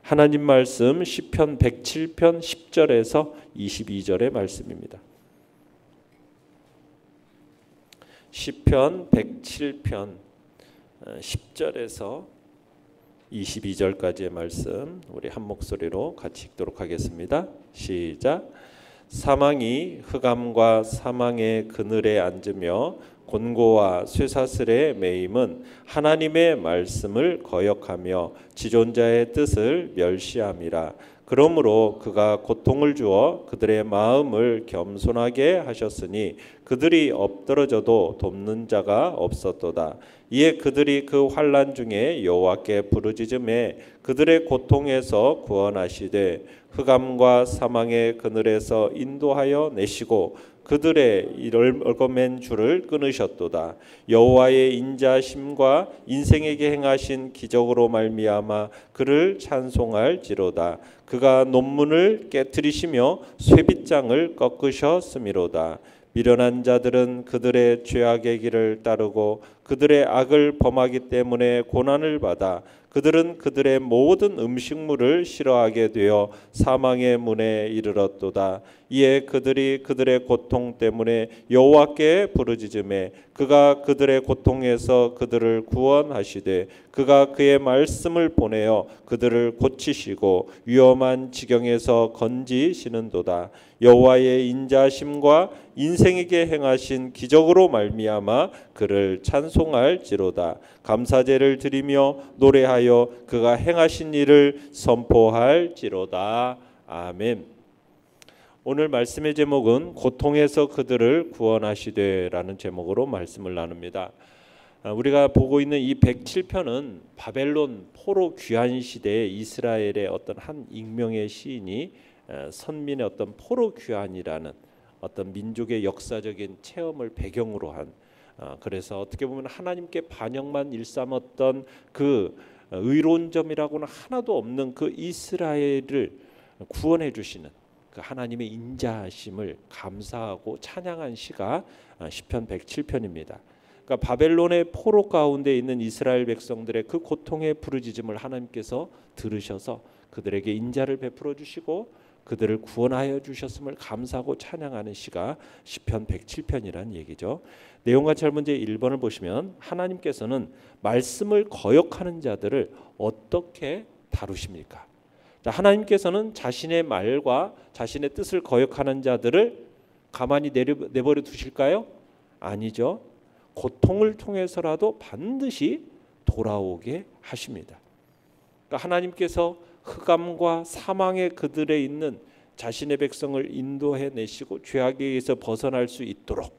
하나님 말씀 시편 107편 10절에서 22절의 말씀입니다. 시편 107편 10절에서 22절까지의 말씀 우리 한 목소리로 같이 읽도록 하겠습니다. 시작. 사망이 흑암과 사망의 그늘에 앉으며 곤고와 쇠사슬의 매임은 하나님의 말씀을 거역하며 지존자의 뜻을 멸시함이라. 그러므로 그가 고통을 주어 그들의 마음을 겸손하게 하셨으니 그들이 엎드러져도 돕는 자가 없었도다. 이에 그들이 그 환난 중에 여호와께 부르짖음에 그들의 고통에서 구원하시되 흑암과 사망의 그늘에서 인도하여 내시고 그들의 얽어맨 줄을 끊으셨도다. 여호와의 인자심과 인생에게 행하신 기적으로 말미암아 그를 찬송할지로다. 그가 논문을 깨뜨리시며 쇠빗장을 꺾으셨음이로다. 미련한 자들은 그들의 죄악의 길을 따르고 그들의 악을 범하기 때문에 고난을 받아 그들은 그들의 모든 음식물을 싫어하게 되어 사망의 문에 이르렀도다. 이에 그들이 그들의 고통 때문에 여호와께 부르짖음에 그가 그들의 고통에서 그들을 구원하시되 그가 그의 말씀을 보내어 그들을 고치시고 위험한 지경에서 건지시는도다. 여호와의 인자심과 인생에게 행하신 기적으로 말미암아 그를 찬송할지로다. 감사제를 드리며 노래하여 그가 행하신 일을 선포할지로다. 아멘. 오늘 말씀의 제목은 고통에서 그들을 구원하시되라는 제목으로 말씀을 나눕니다. 우리가 보고 있는 이 107편은 바벨론 포로 귀환 시대에 이스라엘의 어떤 한 익명의 시인이 선민의 어떤 포로 귀환이라는 어떤 민족의 역사적인 체험을 배경으로 한, 그래서 어떻게 보면 하나님께 반역만 일삼았던 그 의로운 점이라고는 하나도 없는 그 이스라엘을 구원해 주시는 그 하나님의 인자하심을 감사하고 찬양한 시가 시편 107편입니다. 그러니까 바벨론의 포로 가운데 있는 이스라엘 백성들의 그 고통의 부르짖음을 하나님께서 들으셔서 그들에게 인자를 베풀어 주시고 그들을 구원하여 주셨음을 감사하고 찬양하는 시가 시편 107편이라는 얘기죠. 내용과 먼저 1번을 보시면 하나님께서는 말씀을 거역하는 자들을 어떻게 다루십니까? 자, 하나님께서는 자신의 말과 자신의 뜻을 거역하는 자들을 가만히 내버려 두실까요? 아니죠. 고통을 통해서라도 반드시 돌아오게 하십니다. 그러니까 하나님께서 흑암과 사망의 그들에 있는 자신의 백성을 인도해 내시고 죄악에 의해서 벗어날 수 있도록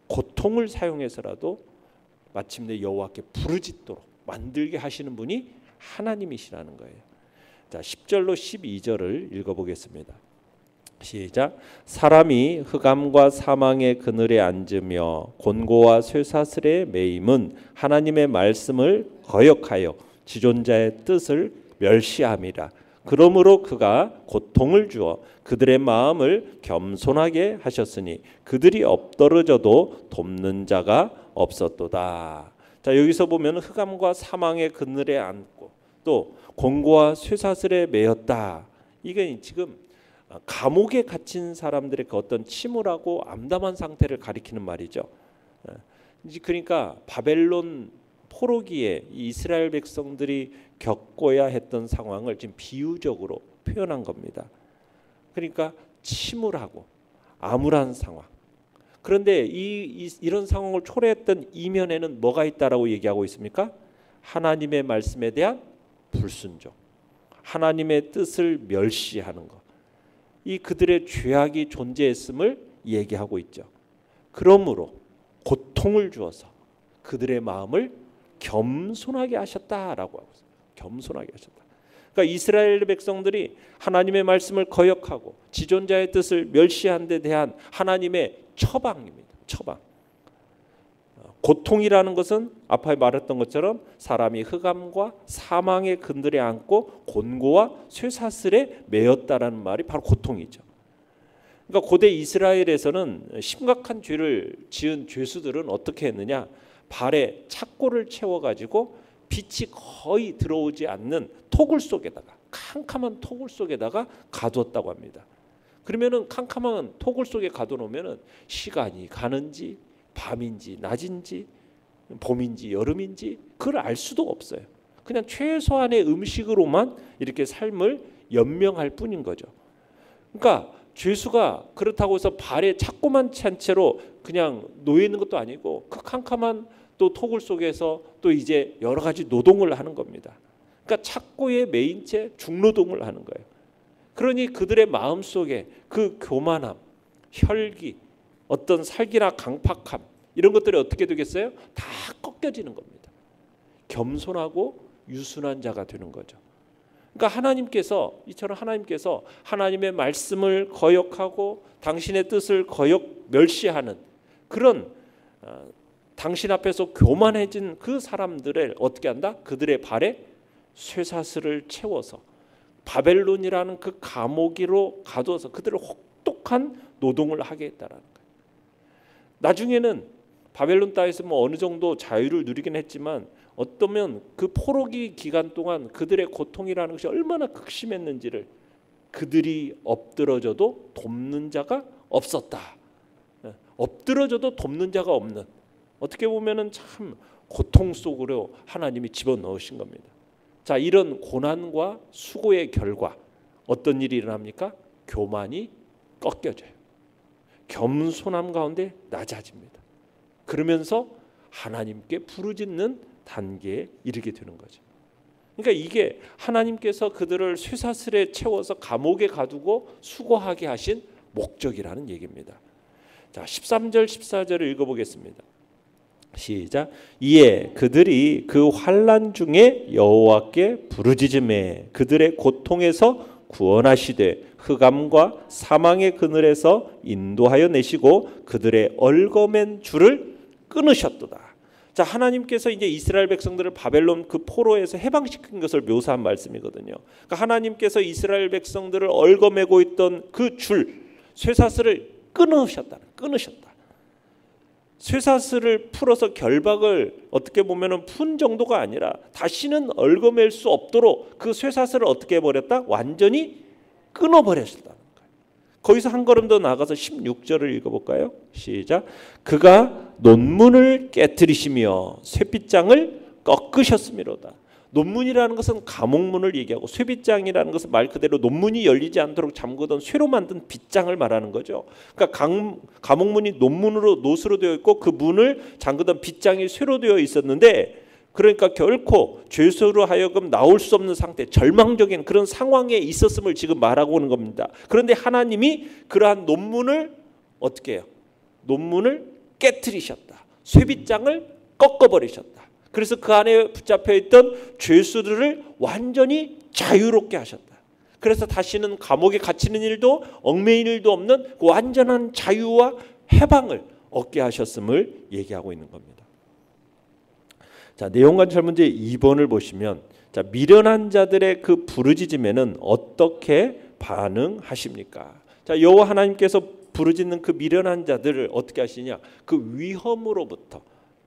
고통을 사용해서라도 마침내 여호와께 부르짖도록 만들게 하시는 분이 하나님이시라는 거예요. 자, 10절로 12절을 읽어보겠습니다. 시작. 사람이 흑암과 사망의 그늘에 앉으며 곤고와 쇠사슬의 매임은 하나님의 말씀을 거역하여 지존자의 뜻을 멸시함이라. 그러므로 그가 고통을 주어 그들의 마음을 겸손하게 하셨으니 그들이 엎드러져도 돕는 자가 없었도다. 자, 여기서 보면 흑암과 사망의 그늘에 앉고 또 곤고와 쇠사슬에 매였다. 이게 지금 감옥에 갇힌 사람들의 그 어떤 침울하고 암담한 상태를 가리키는 말이죠. 그러니까 바벨론 포로기에 이스라엘 백성들이 겪어야 했던 상황을 지금 비유적으로 표현한 겁니다. 그러니까 침울하고 암울한 상황. 그런데 이런 상황을 초래했던 이면에는 뭐가 있다라고 얘기하고 있습니까? 하나님의 말씀에 대한 불순종, 하나님의 뜻을 멸시하는 것. 이 그들의 죄악이 존재했음을 얘기하고 있죠. 그러므로 고통을 주어서 그들의 마음을 겸손하게 하셨다라고 하고 있습니다. 겸손하게 하셨다. 그러니까 이스라엘 백성들이 하나님의 말씀을 거역하고 지존자의 뜻을 멸시한 데 대한 하나님의 처방입니다. 처방. 고통이라는 것은 아까 말했던 것처럼 사람이 흑암과 사망의 그늘에 앉고 곤고와 쇠사슬에 매였다라는 말이 바로 고통이죠. 그러니까 고대 이스라엘에서는 심각한 죄를 지은 죄수들은 어떻게 했느냐? 발에 착고를 채워가지고 빛이 거의 들어오지 않는 토굴 속에다가, 캄캄한 토굴 속에다가 가두었다고 합니다. 그러면은 캄캄한 토굴 속에 가둬놓으면은 시간이 가는지 밤인지 낮인지 봄인지 여름인지 그걸 알 수도 없어요. 그냥 최소한의 음식으로만 이렇게 삶을 연명할 뿐인 거죠. 그러니까 죄수가 그렇다고 해서 발에 찾고만 찬 채로 그냥 놓여 있는 것도 아니고 그 캄캄한 또 토굴 속에서 또 이제 여러 가지 노동을 하는 겁니다. 그러니까 착고에 매인 채 중노동을 하는 거예요. 그러니 그들의 마음속에 그 교만함, 혈기, 어떤 살기나 강팍함 이런 것들이 어떻게 되겠어요? 다 꺾여지는 겁니다. 겸손하고 유순한 자가 되는 거죠. 그러니까 하나님께서 이처럼 하나님께서 하나님의 말씀을 거역하고 당신의 뜻을 거역 멸시하는 그런 당신 앞에서 교만해진 그 사람들을 어떻게 한다? 그들의 발에 쇠사슬을 채워서 바벨론이라는 그 감옥으로 가두어서 그들을 혹독한 노동을 하게 했다라는 거예요. 나중에는 바벨론 땅에서 뭐 어느 정도 자유를 누리긴 했지만 어떠면 그 포로기 기간 동안 그들의 고통이라는 것이 얼마나 극심했는지를 그들이 엎드러져도 돕는 자가 없었다. 엎드러져도 돕는 자가 없는, 어떻게 보면은 참 고통 속으로 하나님이 집어넣으신 겁니다. 자, 이런 고난과 수고의 결과 어떤 일이 일어납니까? 교만이 꺾여져요. 겸손함 가운데 낮아집니다. 그러면서 하나님께 부르짖는 단계에 이르게 되는 거죠. 그러니까 이게 하나님께서 그들을 쇠사슬에 채워서 감옥에 가두고 수고하게 하신 목적이라는 얘기입니다. 자, 13절 14절을 읽어보겠습니다. 시작. 이에 그들이 그 환난 중에 여호와께 부르짖음에 그들의 고통에서 구원하시되 흑암과 사망의 그늘에서 인도하여 내시고 그들의 얽어맨 줄을 끊으셨도다. 자, 하나님께서 이제 이스라엘 백성들을 바벨론 그 포로에서 해방시킨 것을 묘사한 말씀이거든요. 그러니까 하나님께서 이스라엘 백성들을 얽어매고 있던 그 줄, 쇠사슬을 끊으셨다. 쇠사슬을 풀어서 결박을 어떻게 보면은 푼 정도가 아니라 다시는 얽어맬 수 없도록 그 쇠사슬을 어떻게 해버렸다? 완전히 끊어버렸다는 거예요. 거기서 한 걸음 더 나가서 16절을 읽어볼까요? 시작. 그가 논문을 깨뜨리시며 쇠빗장을 꺾으셨음이로다. 논문이라는 것은 감옥문을 얘기하고 쇠빗장이라는 것은 말 그대로 논문이 열리지 않도록 잠그던 쇠로 만든 빗장을 말하는 거죠. 그러니까 감옥문이 논문으로 노수로 되어 있고 그 문을 잠그던 빗장이 쇠로 되어 있었는데, 그러니까 결코 죄수로 하여금 나올 수 없는 상태, 절망적인 그런 상황에 있었음을 지금 말하고 오는 겁니다. 그런데 하나님이 그러한 논문을 어떻게 해요? 논문을 깨뜨리셨다. 쇠빗장을 꺾어버리셨다. 그래서 그 안에 붙잡혀 있던 죄수들을 완전히 자유롭게 하셨다. 그래서 다시는 감옥에 갇히는 일도 얽매이는 일도 없는 그 완전한 자유와 해방을 얻게 하셨음을 얘기하고 있는 겁니다. 자, 내용관찰 문제 2번을 보시면, 자, 미련한 자들의 그 부르짖음에는 어떻게 반응하십니까? 자, 여호와 하나님께서 부르짖는 그 미련한 자들을 어떻게 하시냐? 그 위험으로부터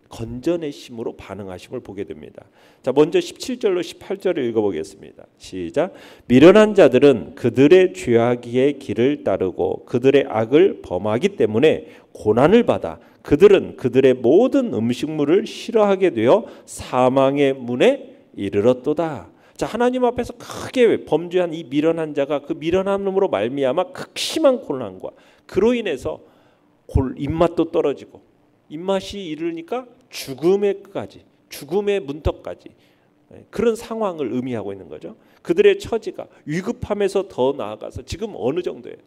건져내심으로 반응하심을 보게 됩니다. 자, 먼저 17절로 18절을 읽어보겠습니다. 시작. 미련한 자들은 그들의 죄악의 길을 따르고 그들의 악을 범하기 때문에 고난을 받아 그들은 그들의 모든 음식물을 싫어하게 되어 사망의 문에 이르렀도다. 자, 하나님 앞에서 크게 범죄한 이 미련한 자가 그 미련함으로 말미암아 극심한 고난과 그로 인해서 입맛도 떨어지고 입맛이 이르니까 죽음의 끝까지, 죽음의 문턱까지 그런 상황을 의미하고 있는 거죠. 그들의 처지가 위급함에서 더 나아가서 지금 어느 정도예요?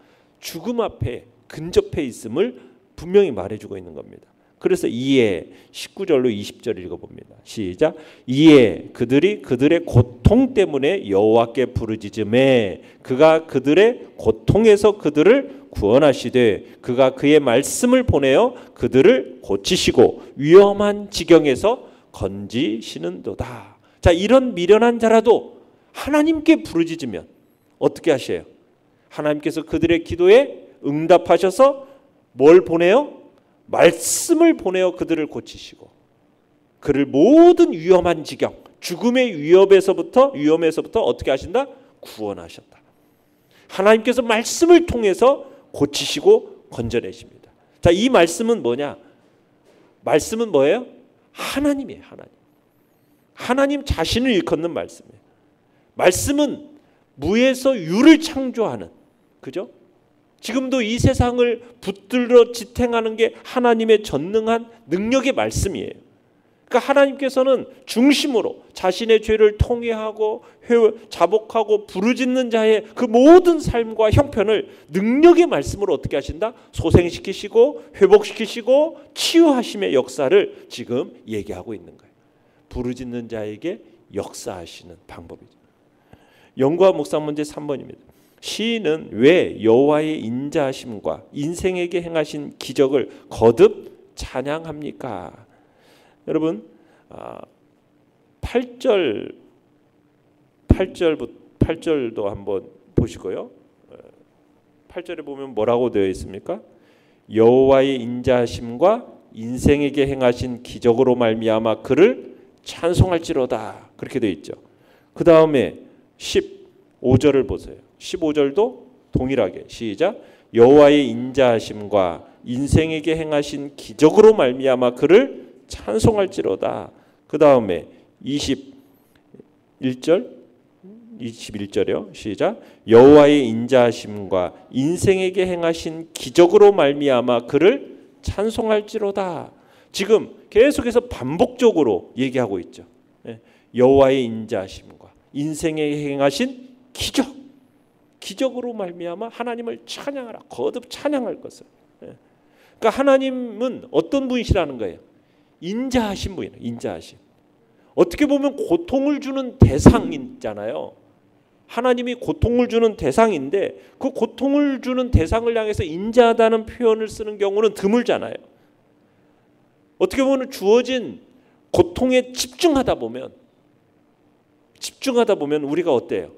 죽음 앞에 근접해 있음을 분명히 말해주고 있는 겁니다. 그래서 이에 19절로 20절 읽어봅니다. 시작. 이에 그들이 그들의 고통 때문에 여호와께 부르짖음에 그가 그들의 고통에서 그들을 구원하시되 그가 그의 말씀을 보내어 그들을 고치시고 위험한 지경에서 건지시는도다. 자, 이런 미련한 자라도 하나님께 부르짖으면 어떻게 하셔요? 하나님께서 그들의 기도에 응답하셔서 뭘 보내요? 말씀을 보내어 그들을 고치시고 그를 모든 위험한 지경, 죽음의 위험에서부터 어떻게 하신다? 구원하셨다. 하나님께서 말씀을 통해서 고치시고 건져내십니다. 자, 이 말씀은 뭐냐? 말씀은 뭐예요? 하나님이에요. 하나님 자신을 일컫는 말씀이에요. 말씀은 무에서 유를 창조하는, 그죠? 지금도 이 세상을 붙들어 지탱하는 게 하나님의 전능한 능력의 말씀이에요. 그러니까 하나님께서는 중심으로 자신의 죄를 통회하고 자복하고 부르짖는 자의 그 모든 삶과 형편을 능력의 말씀으로 어떻게 하신다? 소생시키시고 회복시키시고 치유하심의 역사를 지금 얘기하고 있는 거예요. 부르짖는 자에게 역사하시는 방법이죠. 영과 묵상 문제 3번입니다. 시인은 왜 여호와의 인자하심과 인생에게 행하신 기적을 거듭 찬양합니까? 여러분 8절도 한번 보시고요. 8절에 보면 뭐라고 되어 있습니까? 여호와의 인자하심과 인생에게 행하신 기적으로 말미암아 그를 찬송할지로다. 그렇게 되어 있죠. 그 다음에 15절을 보세요. 15절도 동일하게 시작. 여호와의 인자하심과 인생에게 행하신 기적으로 말미암아 그를 찬송할지로다. 그 다음에 21절이요. 시작. 여호와의 인자하심과 인생에게 행하신 기적으로 말미암아 그를 찬송할지로다. 지금 계속해서 반복적으로 얘기하고 있죠. 여호와의 인자하심과 인생에 행하신 기적으로 말미암아 하나님을 찬양하라. 거듭 찬양할 것을. 그러니까 하나님은 어떤 분이시라는 거예요? 인자하신 분이에요. 인자하심. 어떻게 보면 고통을 주는 대상이잖아요. 하나님이 고통을 주는 대상인데 그 고통을 주는 대상을 향해서 인자하다는 표현을 쓰는 경우는 드물잖아요. 어떻게 보면 주어진 고통에 집중하다 보면 우리가 어때요?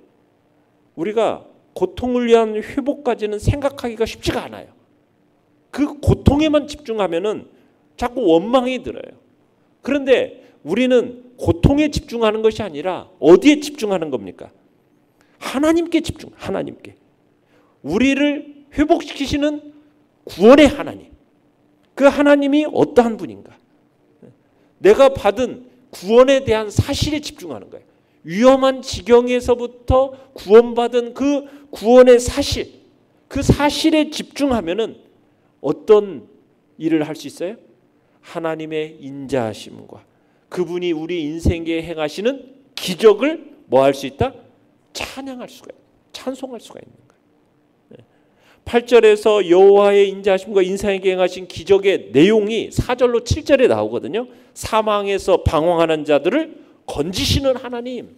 우리가 고통을 위한 회복까지는 생각하기가 쉽지가 않아요. 그 고통에만 집중하면은 자꾸 원망이 들어요. 그런데 우리는 고통에 집중하는 것이 아니라 어디에 집중하는 겁니까? 하나님께 하나님께. 우리를 회복시키시는 구원의 하나님. 그 하나님이 어떠한 분인가? 내가 받은 구원에 대한 사실에 집중하는 거예요. 위험한 지경에서부터 구원받은 그 구원의 사실, 그 사실에 집중하면은 어떤 일을 할 수 있어요? 하나님의 인자하심과 그분이 우리 인생에 행하시는 기적을 뭐 할 수 있다? 찬양할 수가 있다. 찬송할 수가 있는 거예요. 8절에서 여호와의 인자하심과 인생에게 행하신 기적의 내용이 4절로 7절에 나오거든요. 사망에서 방황하는 자들을 건지시는 하나님.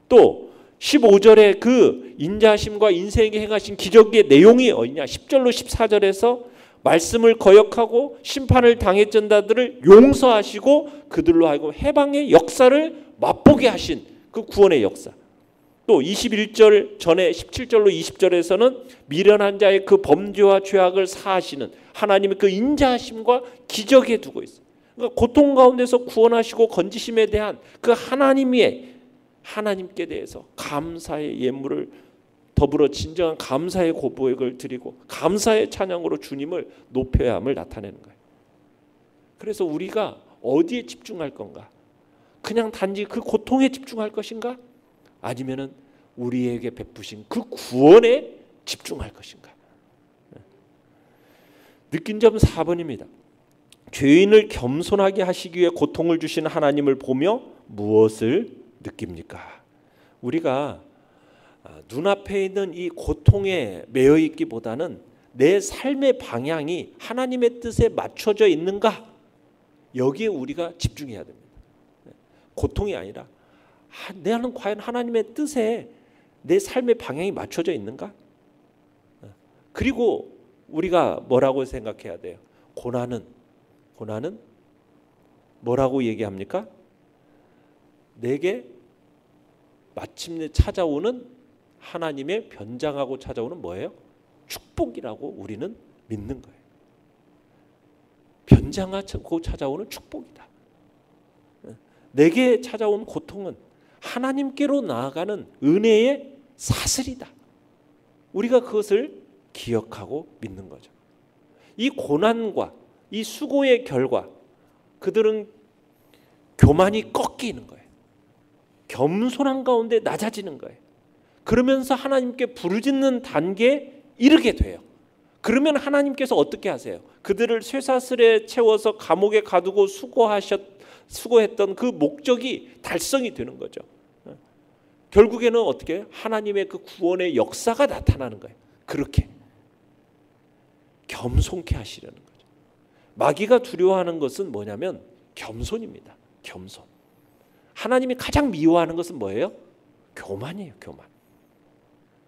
또 15절에 그 인자하심과 인생에게 행하신 기적의 내용이 어디냐? 10절로 14절에서 말씀을 거역하고 심판을 당했던 자들을 용서하시고 그들로 하여금 해방의 역사를 맛보게 하신 그 구원의 역사. 또 21절 전에 17절로 20절에서는 미련한 자의 그 범죄와 죄악을 사하시는 하나님의 그 인자하심과 기적에 두고 있어요. 그러니까 고통 가운데서 구원하시고 건지심에 대한 그 하나님께 대해서 감사의 예물을 더불어 진정한 감사의 고백을 드리고 감사의 찬양으로 주님을 높여야 함을 나타내는 거예요. 그래서 우리가 어디에 집중할 건가? 그냥 단지 그 고통에 집중할 것인가? 아니면은 우리에게 베푸신 그 구원에 집중할 것인가? 느낀 점 4번입니다. 죄인을 겸손하게 하시기 위해 고통을 주시는 하나님을 보며 무엇을 느낍니까? 우리가 눈앞에 있는 이 고통에 매여 있기보다는 내 삶의 방향이 하나님의 뜻에 맞춰져 있는가? 여기에 우리가 집중해야 됩니다. 고통이 아니라 나는 과연 하나님의 뜻에 내 삶의 방향이 맞춰져 있는가? 그리고 우리가 뭐라고 생각해야 돼요? 고난은 뭐라고 얘기합니까? 내게 마침내 찾아오는 하나님의 변장하고 찾아오는 뭐예요? 축복이라고 우리는 믿는 거예요. 변장하고 찾아오는 축복이다. 내게 찾아온 고통은 하나님께로 나아가는 은혜의 사슬이다. 우리가 그것을 기억하고 믿는 거죠. 이 고난과 이 수고의 결과, 그들은 교만이 꺾이는 거예요. 겸손한 가운데 낮아지는 거예요. 그러면서 하나님께 부르짖는 단계에 이르게 돼요. 그러면 하나님께서 어떻게 하세요? 그들을 쇠사슬에 채워서 감옥에 가두고 수고했던 그 목적이 달성이 되는 거죠. 결국에는 어떻게 해요? 하나님의 그 구원의 역사가 나타나는 거예요. 그렇게 겸손케 하시려는 거죠. 마귀가 두려워하는 것은 뭐냐면 겸손입니다. 겸손. 하나님이 가장 미워하는 것은 뭐예요? 교만이에요. 교만.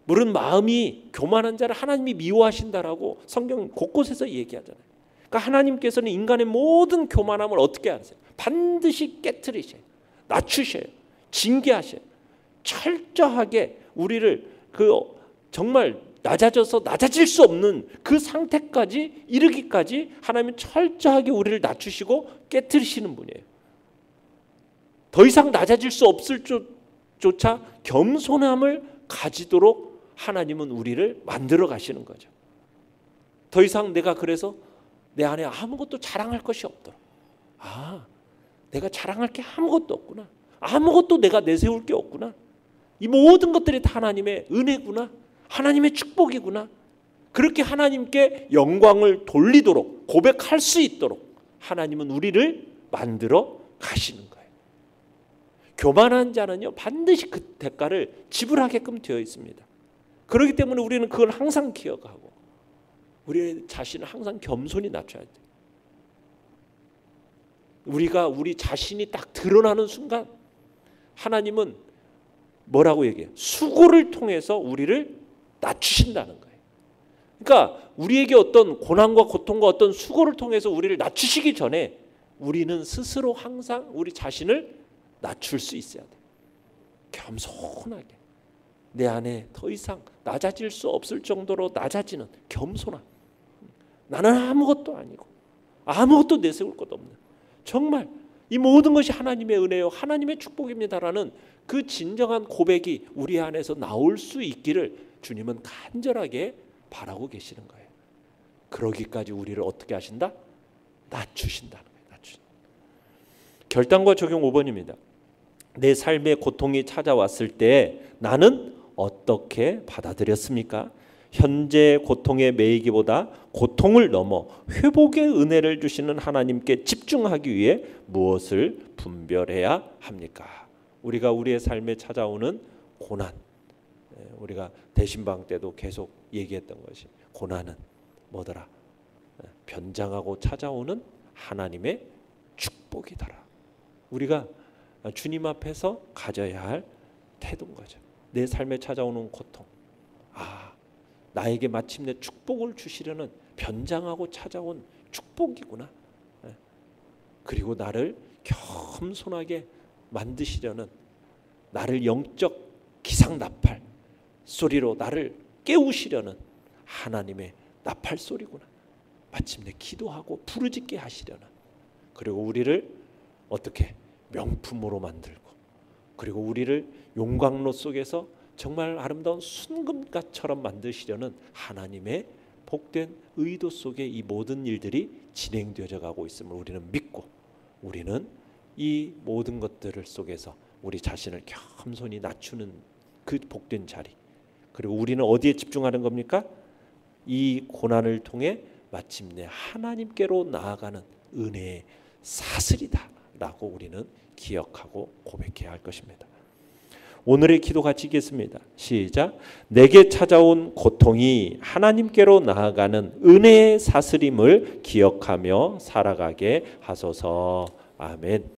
물은 마음이 교만한 자를 하나님이 미워하신다라고 성경 곳곳에서 얘기하잖아요. 그러니까 하나님께서는 인간의 모든 교만함을 어떻게 하세요? 반드시 깨트리셔요. 낮추셔요. 징계하셔요. 철저하게 우리를 정말 낮아져서 낮아질 수 없는 그 상태까지 이르기까지 하나님은 철저하게 우리를 낮추시고 깨트리시는 분이에요. 더 이상 낮아질 수 없을 조차 겸손함을 가지도록 하나님은 우리를 만들어 가시는 거죠. 더 이상 내가 그래서 내 안에 아무것도 자랑할 것이 없도록, 내가 자랑할 게 아무것도 없구나, 아무것도 내가 내세울 게 없구나, 이 모든 것들이 다 하나님의 은혜구나, 하나님의 축복이구나, 그렇게 하나님께 영광을 돌리도록 고백할 수 있도록 하나님은 우리를 만들어 가시는 거예요. 교만한 자는요 반드시 그 대가를 지불하게끔 되어 있습니다. 그렇기 때문에 우리는 그걸 항상 기억하고 우리 자신을 항상 겸손히 낮춰야 돼요. 우리가 우리 자신이 딱 드러나는 순간 하나님은 뭐라고 얘기해요? 수고를 통해서 우리를 낮추신다는 거예요. 그러니까 우리에게 어떤 고난과 고통과 어떤 수고를 통해서 우리를 낮추시기 전에 우리는 스스로 항상 우리 자신을 낮출 수 있어야 돼요. 겸손하게 내 안에 더 이상 낮아질 수 없을 정도로 낮아지는 겸손함. 나는 아무것도 아니고 아무것도 내세울 것 없는, 정말 이 모든 것이 하나님의 은혜요 하나님의 축복입니다라는 그 진정한 고백이 우리 안에서 나올 수 있기를 주님은 간절하게 바라고 계시는 거예요. 그러기까지 우리를 어떻게 하신다? 낮추신다는 거예요. 낮추신다. 결단과 적용 5번입니다. 내 삶에 고통이 찾아왔을 때 나는 어떻게 받아들였습니까? 현재 고통에 매이기보다 고통을 넘어 회복의 은혜를 주시는 하나님께 집중하기 위해 무엇을 분별해야 합니까? 우리가 우리의 삶에 찾아오는 고난, 우리가 대신방 때도 계속 얘기했던 것이 고난은 뭐더라? 변장하고 찾아오는 하나님의 축복이더라. 우리가 주님 앞에서 가져야 할 태도인 거죠. 내 삶에 찾아오는 고통, 나에게 마침내 축복을 주시려는 변장하고 찾아온 축복이구나. 그리고 나를 겸손하게 만드시려는, 나를 영적 기상나팔 소리로 나를 깨우시려는 하나님의 나팔 소리구나. 마침내 기도하고 부르짖게 하시려는, 그리고 우리를 어떻게 명품으로 만들고, 그리고 우리를 용광로 속에서 정말 아름다운 순금가처럼 만드시려는 하나님의 복된 의도 속에 이 모든 일들이 진행되어 가고 있음을 우리는 믿고, 우리는 이 모든 것들을 속에서 우리 자신을 겸손히 낮추는 그 복된 자리, 그리고 우리는 어디에 집중하는 겁니까? 이 고난을 통해 마침내 하나님께로 나아가는 은혜의 사슬이다 라고 우리는 기억하고 고백해야 할 것입니다. 오늘의 기도 같이 읽겠습니다. 시작. 내게 찾아온 고통이 하나님께로 나아가는 은혜의 사슬임을 기억하며 살아가게 하소서. 아멘.